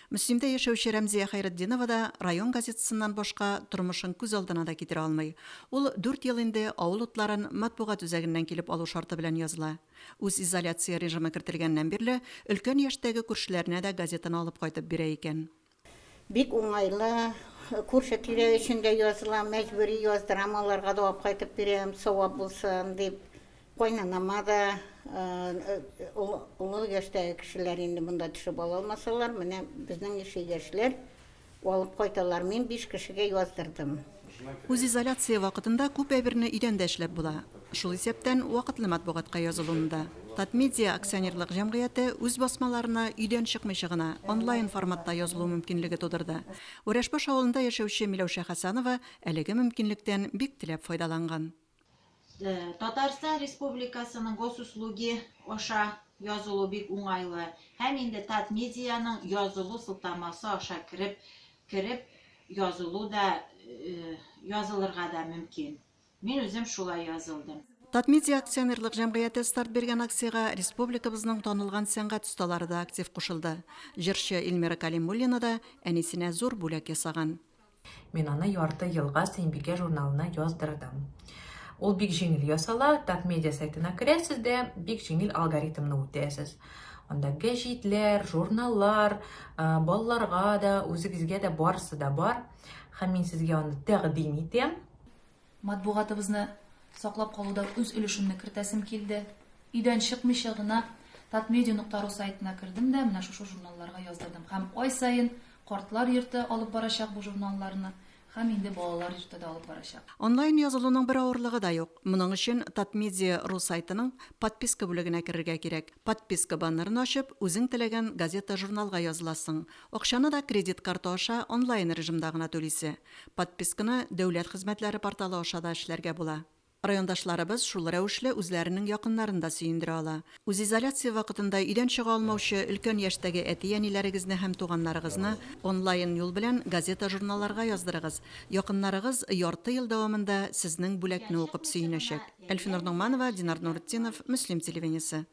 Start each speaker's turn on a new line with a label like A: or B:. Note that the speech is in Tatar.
A: Мөслимдә яшәүче Рәмзия Хайретдинова да район газетасыннан башка тормышын күз алдына да китерә алмый. Ул 4 ел инде авыл утларын матбугат үзәгеннән килеп алу шарты белән языла. Үз изоляция режимы кертелгәннән бирле өлкән яшьтәге күршеләренә дә газетаны алып кайтып бирә икән.
B: Бик уңайлы, күрше-тирә өчен дә языла, мәҗбүри яздырам, аларга да алып кайтып бирәм, савап булсын дип. Кайнанама да улы яшьтәге кешеләр инде монда төшеп ала алмасалар, менә безнең яшьләр алып кайталар. Мин 5 кешегә яздырдым.
A: Үз изоляция вакытында күп әйберне өйдән дә эшләп була. Шул исәптән вакытлы матбугатка язылуында. Татмедиа акционерлык җәмгыяте үз басмаларына өйдән чыкмыйча гына онлайн форматта язылу мөмкинлеге тудырды. Үрәшбаш авылында яшәүче Миләүшә Хәсәнова әлеге мөмкинлектән бик теләп файдаланган.
C: Татарстан Республикасының госуслуги аша язылу бик уңайлы. Һәм инде Татмедианың язылу сылтамасы аша кирип язылу да язылырга да мөмкин. Мин үзем шулай язылдым.
A: Татмедиа акционерлык җәмгыяте старт бергән акцияга республикабызның танылган сәнгать осталары да актив кушылды. Җырчы Илмира Калимуллина да әнисенә зур бүләк ясаган.
D: Мин аны ярты елга Сөембикә журналына яздырдым. Ул бик җиңел ясала, Татмедиа сайтына керәсез дә, бик җиңел алгоритмны үтәсез. Анда гәҗитләр, журналлар, балаларга да, үзегезгә дә барысы да бар. Һәм мин сезгә аны тәкъдим итәм.
E: Матбугатыбызны саклап калуда үз өлешемне кертәсем килде. Өйдән чыкмыйча гына tatmedia.ru сайтына кердем дә, менә шушы журналларга яздырдым. Һәм ай сайын картлар йорты алып барачак бу журналларны, һәм инде балалар йорты да алып барачак.
A: Онлайн язылуның бер авырлыгы да юк. Моның өчен Tatmedia.ru сайтының подписка бүлегенә керергә кирәк. Подписка баннерын ачып, үзең теләгән газета-журналга языласың. Акчаны да кредит карта аша онлайн режимда гына түлисе. Подписканы дәүләт хезмәтләре порталы аша да эшләргә була. Райондашларыбыз шул рәвешле үзләренең якыннарын да сөендерә ала. Үз изоляция вакытында өйдән чыга алмаучы өлкән яшьтәге әти-әниләрегезне һәм туганнарыгызны онлайн юл белән газета-журналларга яздырыгыз. Якыннарыгыз ярты ел дәвамында сезнең бүләкне укып сөенәчәк. Әлфинур Нугманова, Динар Нуретдинов, Мөслим телевидениесе.